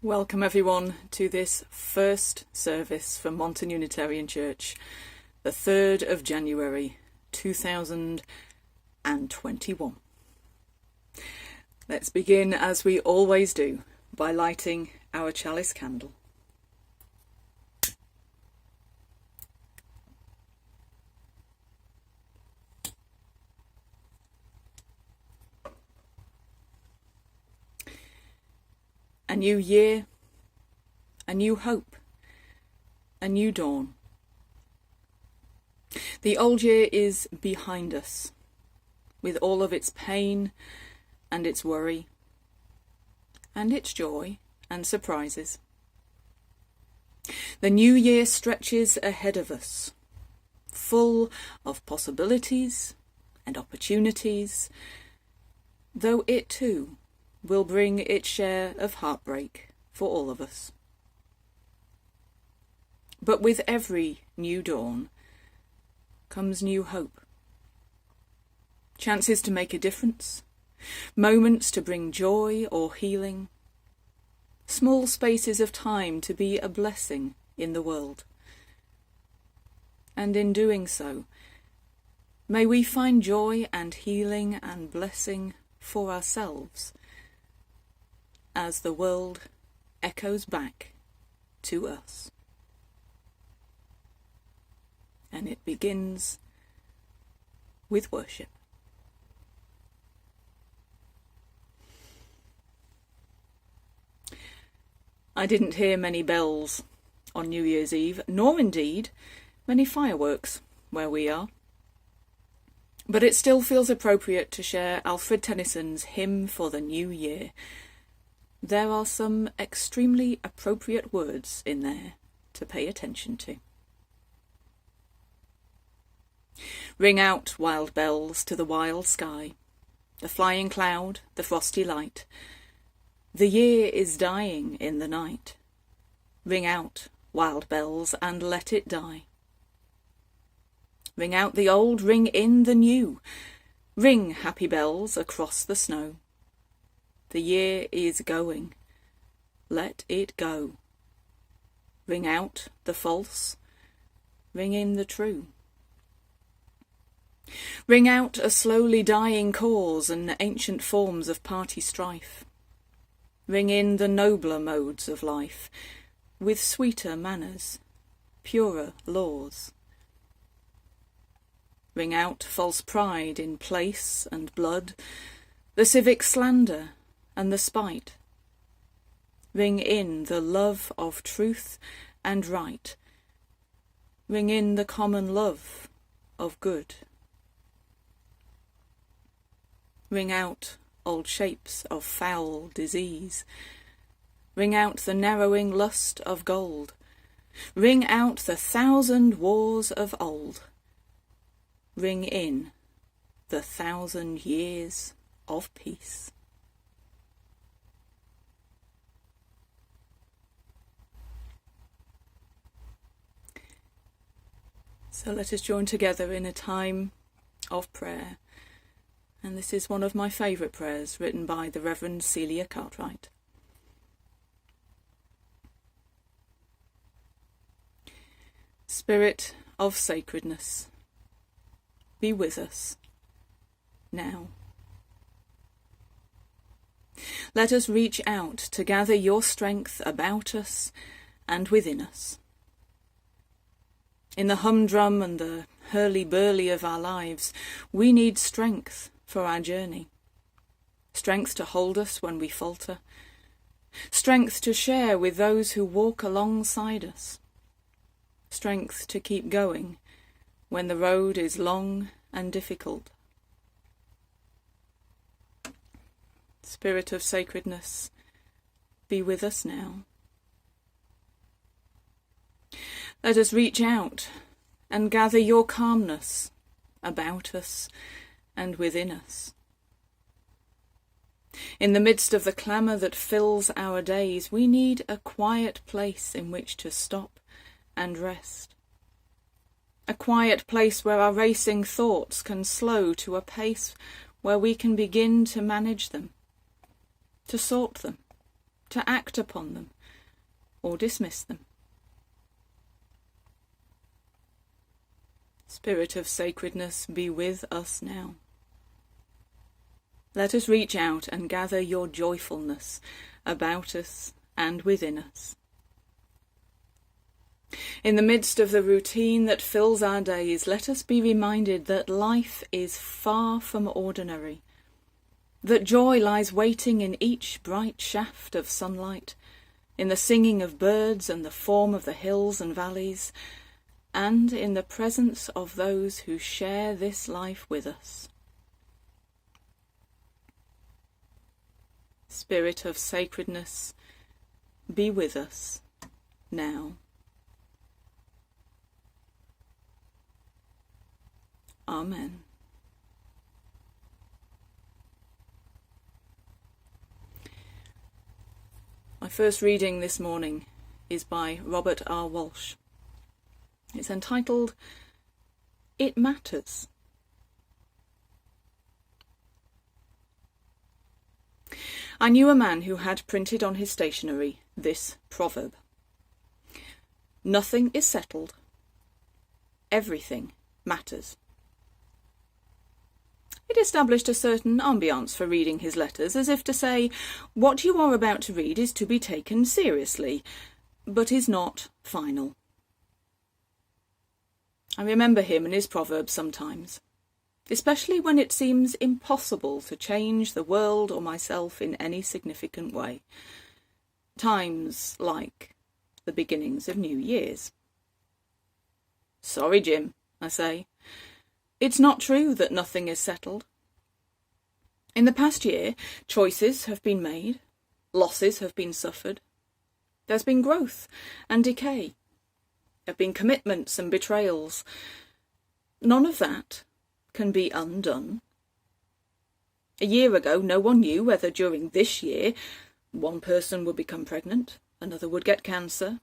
Welcome everyone to this first service for Monton Unitarian Church, the 3rd of January 2021. Let's begin as we always do by lighting our chalice candle. A new year, a new hope, a new dawn. The old year is behind us, with all of its pain and its worry, and its joy and surprises. The new year stretches ahead of us, full of possibilities and opportunities, though it too will bring its share of heartbreak for all of us. But with every new dawn comes new hope. Chances to make a difference, moments to bring joy or healing, small spaces of time to be a blessing in the world. And in doing so, may we find joy and healing and blessing for ourselves as the world echoes back to us. And it begins with worship. I didn't hear many bells on New Year's Eve, nor indeed many fireworks where we are. But it still feels appropriate to share Alfred Tennyson's Hymn for the New Year. There are some extremely appropriate words in there to pay attention to. Ring out, wild bells, to the wild sky, the flying cloud, the frosty light. The year is dying in the night. Ring out, wild bells, and let it die. Ring out the old, ring in the new. Ring, happy bells, across the snow. The year is going. Let it go. Ring out the false. Ring in the true. Ring out a slowly dying cause and ancient forms of party strife. Ring in the nobler modes of life, with sweeter manners, purer laws. Ring out false pride in place and blood, the civic slander and the spite. Ring in the love of truth and right. Ring in the common love of good. Ring out old shapes of foul disease. Ring out the narrowing lust of gold. Ring out the 1,000 wars of old. Ring in the 1,000 years of peace. So let us join together in a time of prayer. And this is one of my favourite prayers written by the Reverend Celia Cartwright. Spirit of sacredness, be with us now. Let us reach out to gather your strength about us and within us. In the humdrum and the hurly-burly of our lives, we need strength for our journey. Strength to hold us when we falter. Strength to share with those who walk alongside us. Strength to keep going when the road is long and difficult. Spirit of sacredness, be with us now. Let us reach out and gather your calmness about us and within us. In the midst of the clamour that fills our days, we need a quiet place in which to stop and rest. A quiet place where our racing thoughts can slow to a pace where we can begin to manage them, to sort them, to act upon them, or dismiss them. Spirit of sacredness, be with us now. Let us reach out and gather your joyfulness about us and within us. In the midst of the routine that fills our days, let us be reminded that life is far from ordinary, that joy lies waiting in each bright shaft of sunlight, in the singing of birds and the form of the hills and valleys, and in the presence of those who share this life with us. Spirit of sacredness, be with us now. Amen. My first reading this morning is by Robert R. Walsh. It's entitled, It Matters. I knew a man who had printed on his stationery this proverb: Nothing is settled. Everything matters. It established a certain ambiance for reading his letters, as if to say, what you are about to read is to be taken seriously, but is not final. I remember him and his proverbs sometimes, especially when it seems impossible to change the world or myself in any significant way. Times like the beginnings of New Year's. Sorry, Jim, I say. It's not true that nothing is settled. In the past year, choices have been made, losses have been suffered. There's been growth and decay. There have been commitments and betrayals. None of that can be undone. A year ago, no one knew whether during this year one person would become pregnant, another would get cancer,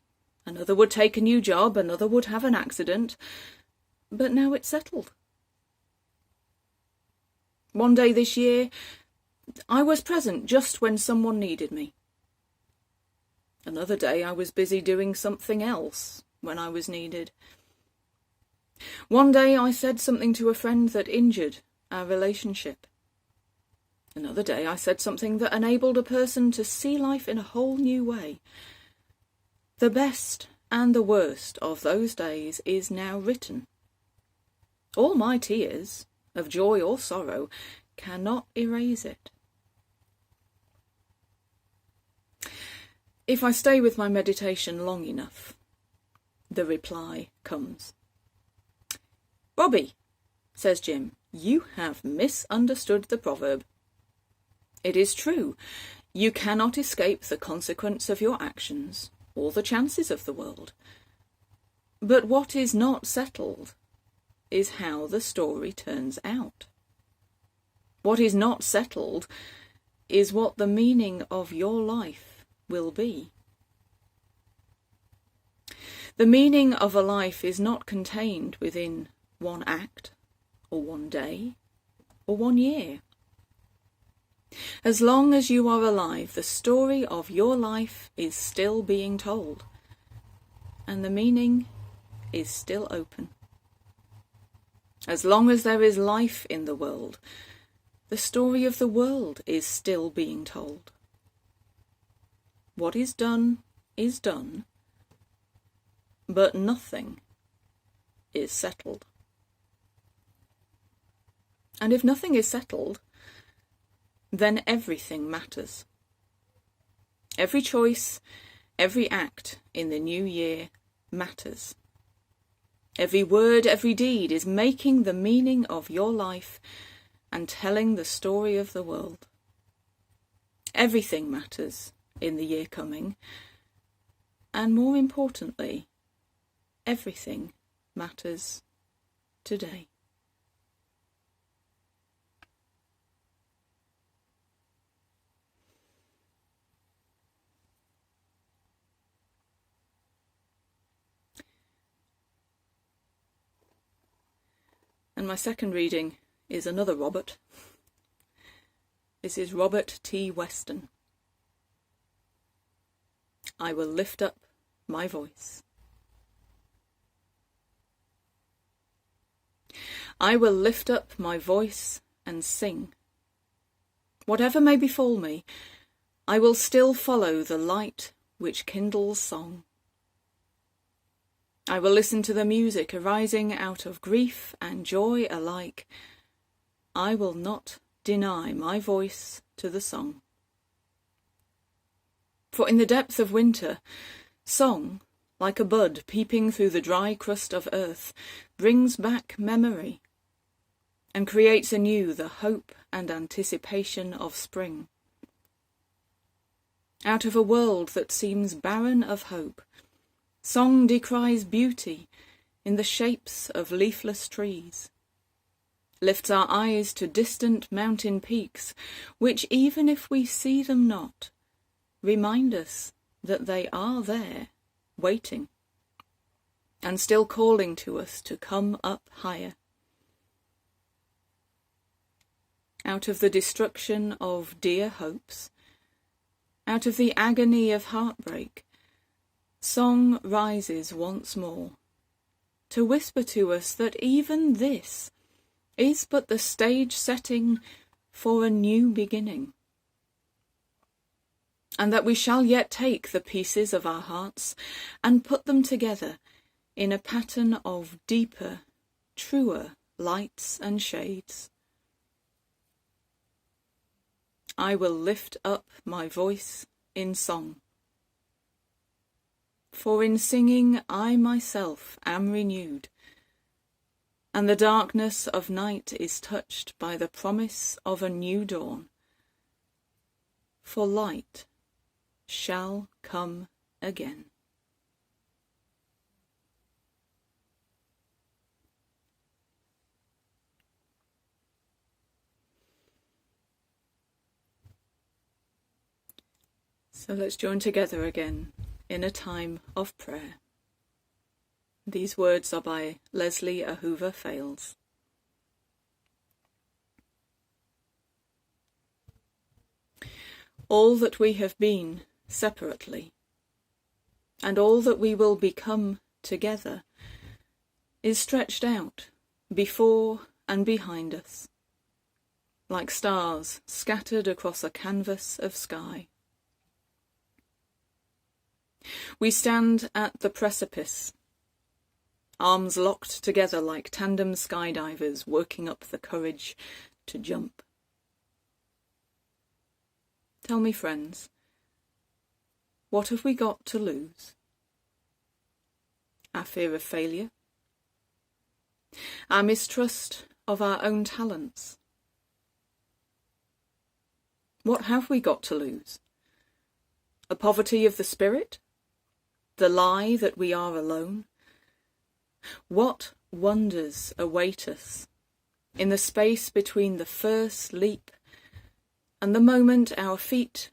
another would take a new job, another would have an accident. But now it's settled. One day this year, I was present just when someone needed me. Another day I was busy doing something else when I was needed. One day I said something to a friend that injured our relationship. Another day I said something that enabled a person to see life in a whole new way. The best and the worst of those days is now written. All my tears, of joy or sorrow, cannot erase it. If I stay with my meditation long enough, the reply comes. Robbie, says Jim, you have misunderstood the proverb. It is true, you cannot escape the consequence of your actions or the chances of the world. But what is not settled is how the story turns out. What is not settled is what the meaning of your life will be. The meaning of a life is not contained within one act, or one day, or 1 year. As long as you are alive, the story of your life is still being told, and the meaning is still open. As long as there is life in the world, the story of the world is still being told. What is done, but nothing is settled. And if nothing is settled, then everything matters. Every choice, every act in the new year matters. Every word, every deed is making the meaning of your life and telling the story of the world. Everything matters in the year coming, and more importantly, everything matters today. And my second reading is another Robert. This is Robert T. Weston. I will lift up my voice. I will lift up my voice and sing. Whatever may befall me, I will still follow the light which kindles song. I will listen to the music arising out of grief and joy alike. I will not deny my voice to the song. For in the depth of winter, song, like a bud peeping through the dry crust of earth, brings back memory and creates anew the hope and anticipation of spring. Out of a world that seems barren of hope, song decries beauty in the shapes of leafless trees, lifts our eyes to distant mountain peaks, which, even if we see them not, remind us that they are there, waiting, and still calling to us to come up higher. Out of the destruction of dear hopes, out of the agony of heartbreak, song rises once more, to whisper to us that even this is but the stage setting for a new beginning, and that we shall yet take the pieces of our hearts and put them together in a pattern of deeper, truer lights and shades. I will lift up my voice in song. For in singing I myself am renewed, and the darkness of night is touched by the promise of a new dawn. For light shall come again. So let's join together again in a time of prayer. These words are by Leslie Ahuva Fales. All that we have been separately, and all that we will become together, is stretched out before and behind us, like stars scattered across a canvas of sky. We stand at the precipice, arms locked together like tandem skydivers working up the courage to jump. Tell me, friends, what have we got to lose? Our fear of failure? Our mistrust of our own talents? What have we got to lose? A poverty of the spirit? The lie that we are alone? What wonders await us in the space between the first leap and the moment our feet,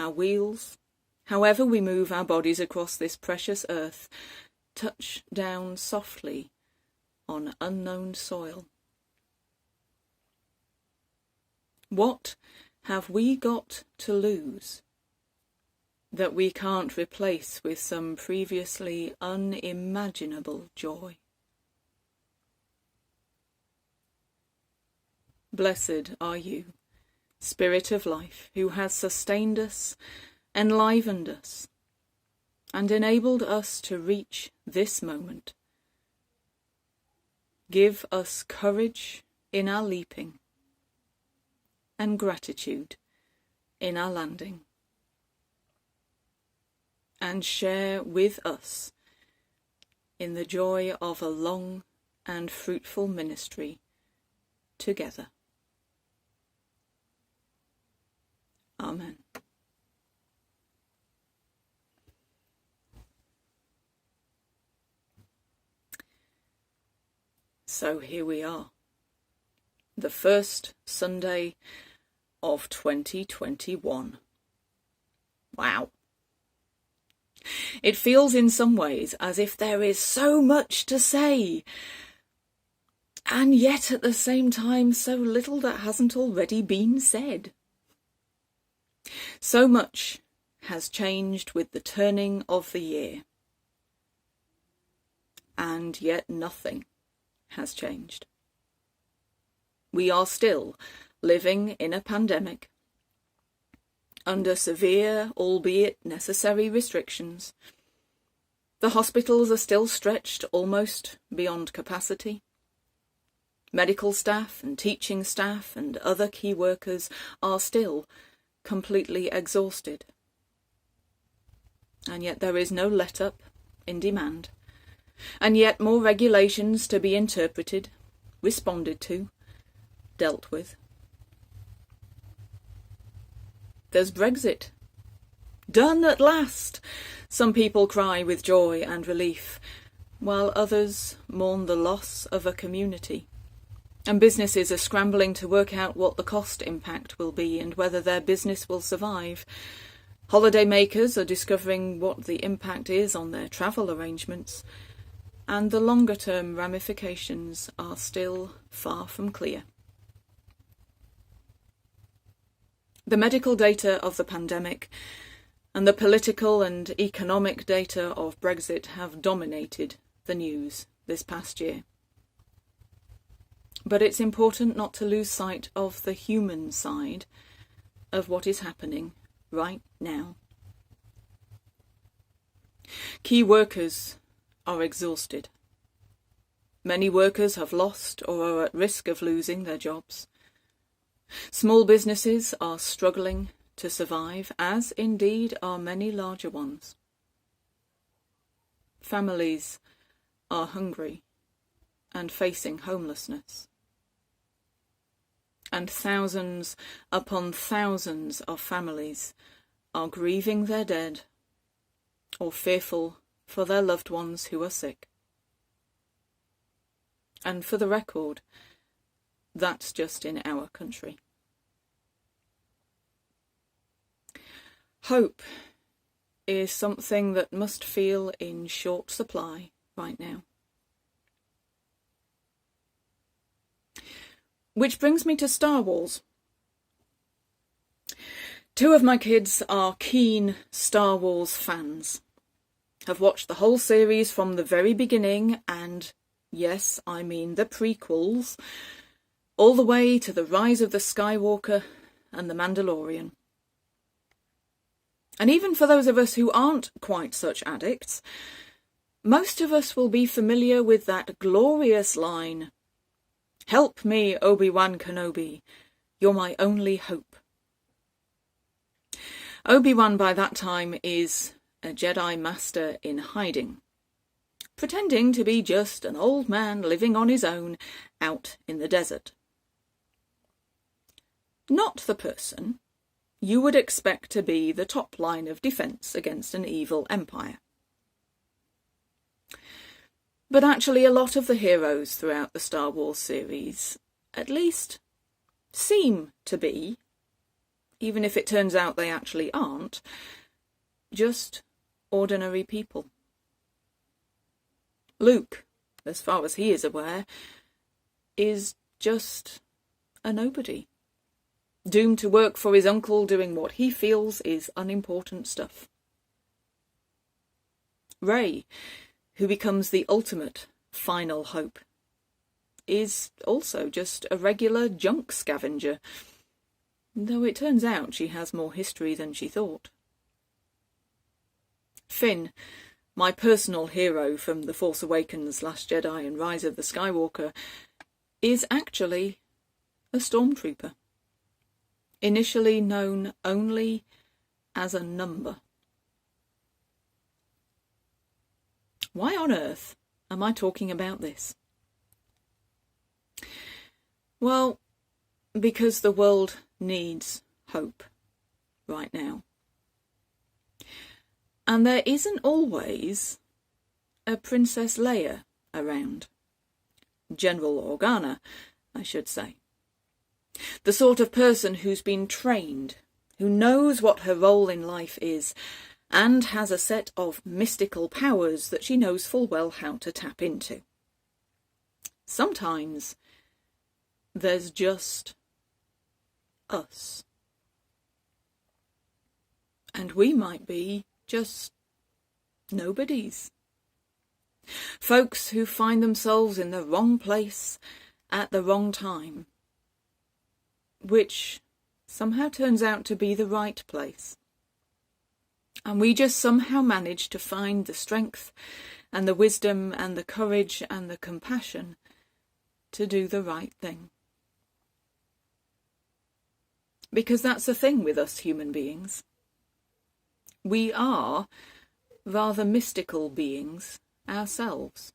our wheels, however we move our bodies across this precious earth, touch down softly on unknown soil? What have we got to lose that we can't replace with some previously unimaginable joy? Blessed are you, Spirit of life, who has sustained us, enlivened us, and enabled us to reach this moment. Give us courage in our leaping, and gratitude in our landing, and share with us in the joy of a long and fruitful ministry together. Amen. So here we are, the first Sunday of 2021. Wow. It feels in some ways as if there is so much to say, and yet at the same time so little that hasn't already been said. So much has changed with the turning of the year. And yet nothing has changed. We are still living in a pandemic, under severe, albeit necessary, restrictions. The hospitals are still stretched almost beyond capacity. Medical staff and teaching staff and other key workers are still completely exhausted. And yet there is no let-up in demand, and yet more regulations to be interpreted, responded to, dealt with. There's Brexit. Done at last! Some people cry with joy and relief, while others mourn the loss of a community. And businesses are scrambling to work out what the cost impact will be and whether their business will survive. Holiday makers are discovering what the impact is on their travel arrangements, and the longer-term ramifications are still far from clear. The medical data of the pandemic and the political and economic data of Brexit have dominated the news this past year. But it's important not to lose sight of the human side of what is happening right now. Key workers are exhausted. Many workers have lost or are at risk of losing their jobs. Small businesses are struggling to survive, as indeed are many larger ones. Families are hungry and facing homelessness. And thousands upon thousands of families are grieving their dead or fearful for their loved ones who are sick. And for the record, that's just in our country. Hope is something that must feel in short supply right now. Which brings me to Star Wars. Two of my kids are keen Star Wars fans, have watched the whole series from the very beginning, and yes, I mean the prequels, all the way to the Rise of the Skywalker and the Mandalorian. And even for those of us who aren't quite such addicts, most of us will be familiar with that glorious line, "Help me, Obi-Wan Kenobi, you're my only hope." Obi-Wan by that time is a Jedi Master in hiding, pretending to be just an old man living on his own out in the desert. Not the person you would expect to be the top line of defence against an evil empire. But actually a lot of the heroes throughout the Star Wars series, at least, seem to be, even if it turns out they actually aren't, just ordinary people. Luke, as far as he is aware, is just a nobody, doomed to work for his uncle doing what he feels is unimportant stuff. Rey, who becomes the ultimate final hope, is also just a regular junk scavenger, though it turns out she has more history than she thought. Finn, my personal hero from The Force Awakens, Last Jedi and Rise of the Skywalker, is actually a stormtrooper, initially known only as a number. Why on earth am I talking about this? Well, because the world needs hope right now. And there isn't always a Princess Leia around. General Organa, I should say. The sort of person who's been trained, who knows what her role in life is, and has a set of mystical powers that she knows full well how to tap into. Sometimes there's just us. And we might be just nobodies. Folks who find themselves in the wrong place at the wrong time, which somehow turns out to be the right place. And we just somehow manage to find the strength and the wisdom and the courage and the compassion to do the right thing. Because that's the thing with us human beings. We are rather mystical beings ourselves,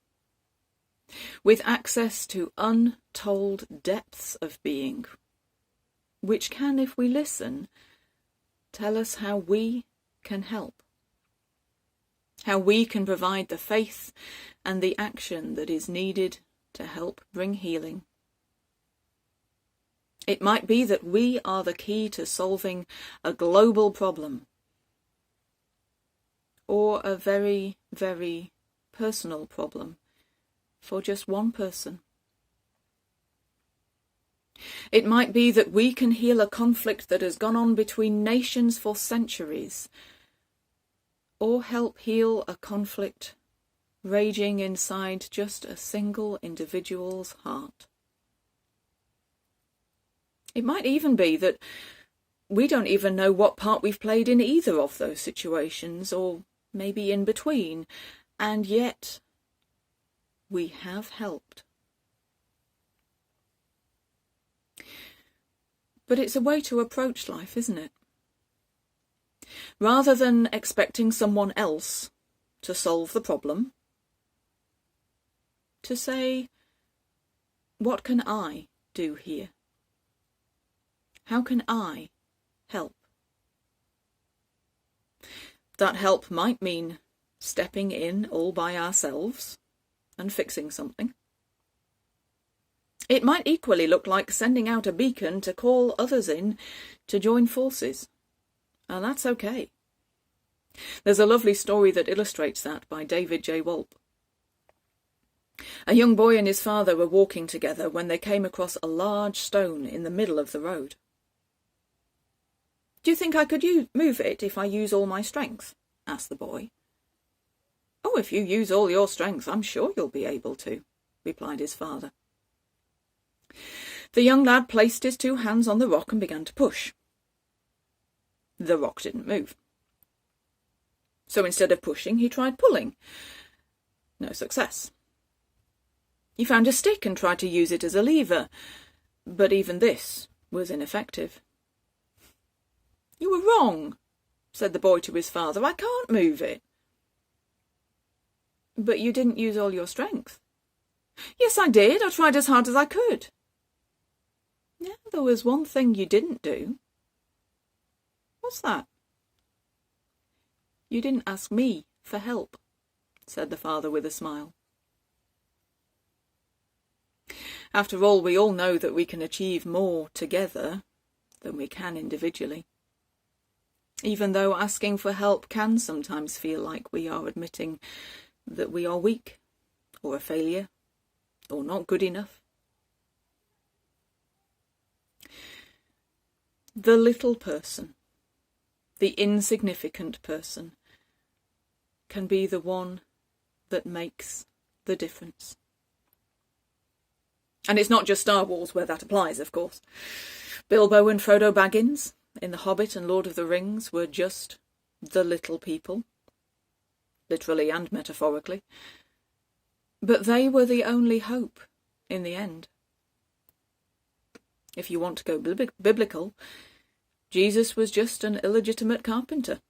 with access to untold depths of being, which can, if we listen, tell us how we can help, how we can provide the faith and the action that is needed to help bring healing. It might be that we are the key to solving a global problem, or a very, very personal problem for just one person. It might be that we can heal a conflict that has gone on between nations for centuries, or help heal a conflict raging inside just a single individual's heart. It might even be that we don't even know what part we've played in either of those situations, or maybe in between, and yet we have helped. But it's a way to approach life, isn't it? Rather than expecting someone else to solve the problem, to say, what can I do here? How can I help? That help might mean stepping in all by ourselves and fixing something. It might equally look like sending out a beacon to call others in to join forces. And that's okay. There's a lovely story that illustrates that by David J. Wolpe. A young boy and his father were walking together when they came across a large stone in the middle of the road. "Do you think I could move it if I use all my strength?" asked the boy. "Oh, if you use all your strength, I'm sure you'll be able to," replied his father. The young lad placed his 2 hands on the rock and began to push. The rock didn't move. So instead of pushing, he tried pulling. No success. He found a stick and tried to use it as a lever, but even this was ineffective. "You were wrong," said the boy to his father. "I can't move it." "But you didn't use all your strength." "Yes, I did. I tried as hard as I could." "Yeah, there was one thing you didn't do." "What's that?" "You didn't ask me for help," said the father with a smile. After all, we all know that we can achieve more together than we can individually. Even though asking for help can sometimes feel like we are admitting that we are weak, or a failure, or not good enough. The little person, the insignificant person, can be the one that makes the difference. And it's not just Star Wars where that applies, of course. Bilbo and Frodo Baggins in The Hobbit and Lord of the Rings were just the little people, literally and metaphorically. But they were the only hope in the end. If you want to go biblical, Jesus was just an illegitimate carpenter,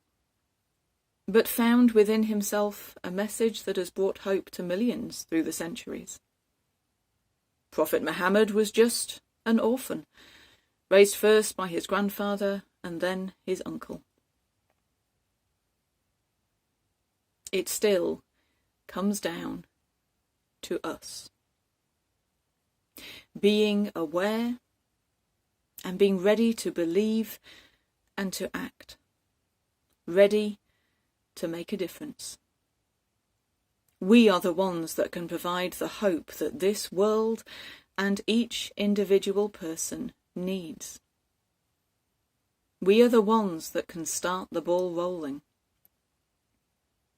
but found within himself a message that has brought hope to millions through the centuries. Prophet Muhammad was just an orphan, raised first by his grandfather and then his uncle. It still comes down to us. Being aware and being ready to believe and to act. Ready to make a difference. We are the ones that can provide the hope that this world and each individual person needs. We are the ones that can start the ball rolling.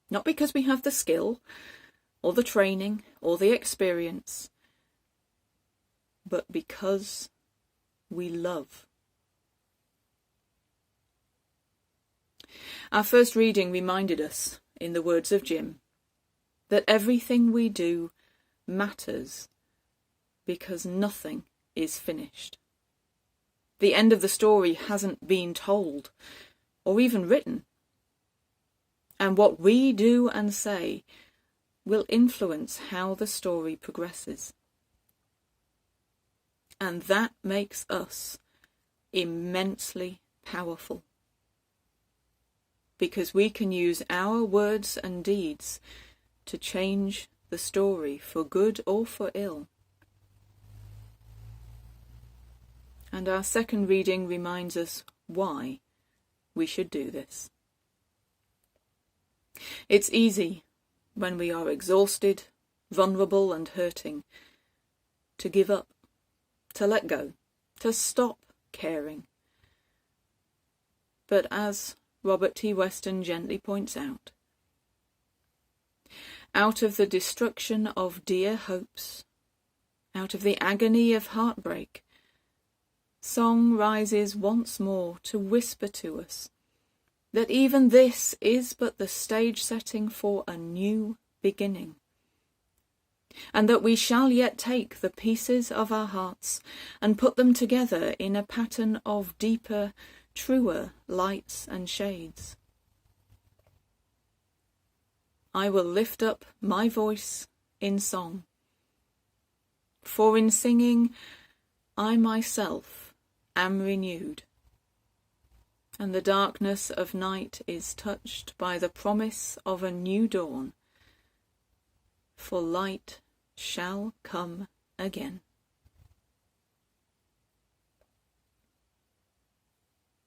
Not because we have the skill, or the training, or the experience, but because we love. Our first reading reminded us, in the words of Jim, that everything we do matters because nothing is finished. The end of the story hasn't been told, or even written. And what we do and say will influence how the story progresses. And that makes us immensely powerful, because we can use our words and deeds to change the story for good or for ill. And our second reading reminds us why we should do this. It's easy, when we are exhausted, vulnerable and hurting, to give up, to let go, to stop caring. But as Robert T. Weston gently points out of the destruction of dear hopes, out of the agony of heartbreak, song rises once more to whisper to us that even this is but the stage setting for a new beginning, and that we shall yet take the pieces of our hearts and put them together in a pattern of deeper, truer lights and shades. I will lift up my voice in song, for in singing I myself am renewed, and the darkness of night is touched by the promise of a new dawn, for light shall come again.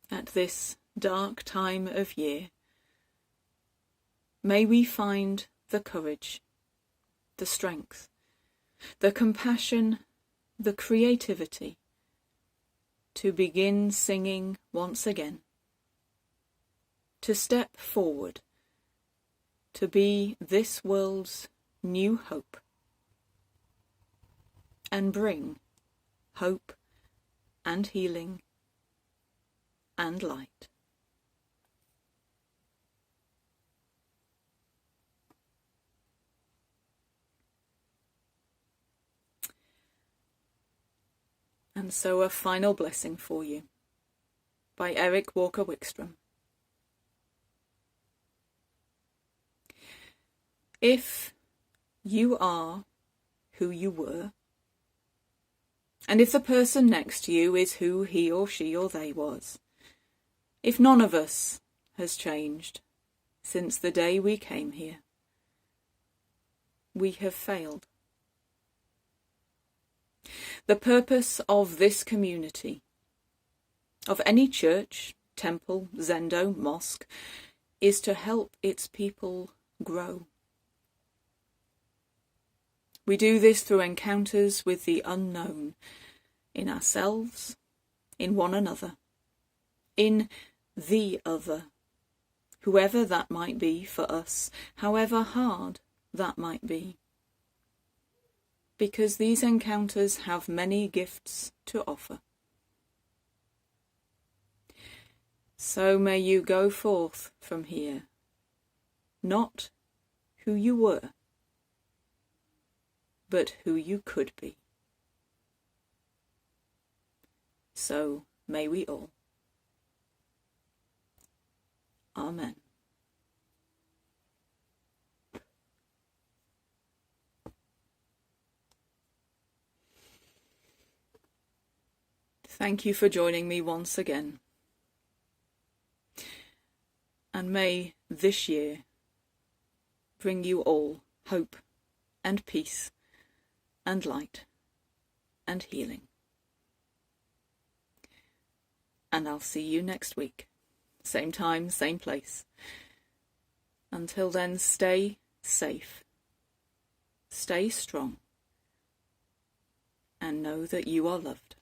At this dark time of year, may we find the courage, the strength, the compassion, the creativity to begin singing once again, to step forward, to be this world's new hope, and bring hope and healing and light. And so a final blessing for you, by Eric Walker Wickstrom. If you are who you were, and if the person next to you is who he or she or they was, if none of us has changed since the day we came here, we have failed. The purpose of this community, of any church, temple, zendo, mosque, is to help its people grow. We do this through encounters with the unknown, in ourselves, in one another, in the other, whoever that might be for us, however hard that might be. Because these encounters have many gifts to offer. So may you go forth from here, not who you were, but who you could be. So may we all. Amen. Thank you for joining me once again. And may this year bring you all hope and peace and light and healing. And I'll see you next week. Same time, same place. Until then, stay safe, stay strong, and know that you are loved.